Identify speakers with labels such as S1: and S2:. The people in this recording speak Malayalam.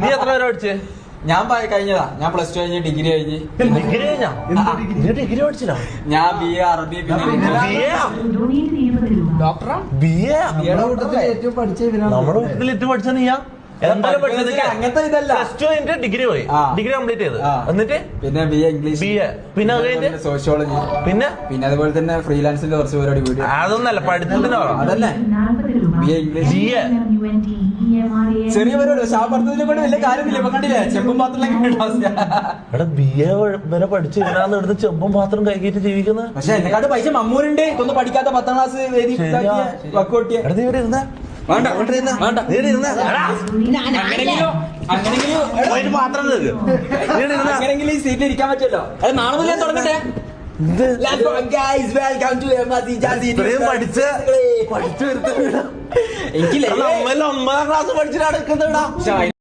S1: നീ എത്ര വരെ പഠിച്ചേ?
S2: ഞാൻ കഴിഞ്ഞതാ. ഞാൻ പ്ലസ് 2 കഴിഞ്ഞ് ഡിഗ്രി കഴിഞ്ഞ്.
S1: ഡിഗ്രി കഴിഞ്ഞാ? ഡിഗ്രി പഠിച്ചില്ല.
S2: ഞാൻ BA അറബി പിന്നെ
S3: ഡോക്ടറാ.
S1: BA
S3: നമ്മുടെ കൂട്ടത്തിൽ ഏറ്റവും പഠിച്ച
S1: നമ്മുടെ വീട്ടിൽ ഏറ്റവും പഠിച്ച നീയാ? എന്തായാലും പഠിച്ചത്
S2: അങ്ങനത്തെ ഇതല്ല.
S1: പ്ലസ് 2 കഴിഞ്ഞിട്ട് ഡിഗ്രി പോയി. ഡിഗ്രി കംപ്ലീറ്റ് ചെയ്ത് എന്നിട്ട്
S2: പിന്നെ BA ഇംഗ്ലീഷ്,
S1: BA പിന്നെ അത് കഴിഞ്ഞിട്ട്
S2: സോഷ്യോളജി,
S1: പിന്നെ
S2: അതുപോലെ തന്നെ ഫ്രീലാൻസിന്റെ കുറച്ച് പരിപാടി വീഡിയോ.
S1: അതൊന്നല്ല പഠിത്തത്തിന്
S2: അതല്ലേ BA ഇംഗ്ലീഷ്. ചെറിയ പരിപാടി ശാപർത്ഥത്തിനെ കൊണ്ട് വലിയ കാര്യമില്ല. ഇപ്പൊ കണ്ടില്ലേ ചെമ്പും പാത്രം
S1: എടാ BA വരെ പഠിച്ച് ഇതിനാന്ന് ഇവിടുന്ന് ചെമ്പും പാത്രം കൈകേറ്റ് ജീവിക്കുന്നത്.
S2: പക്ഷെ എന്നെക്കാട്ട് പൈസ മമ്മൂരുണ്ട്. ഇതൊന്നും പഠിക്കാത്ത 10ാം ക്ലാസ് വക്കോട്ടിയ. അങ്ങനെങ്കിലും ഈ സീറ്റിൽ ഇരിക്കാൻ പറ്റുമല്ലോ. അത് നാളെ മുതലേ തുടങ്ങട്ടെ.
S1: പഠിച്ചു എനിക്ക് 9ാം ക്ലാസ് പഠിച്ചിട്ടാണ്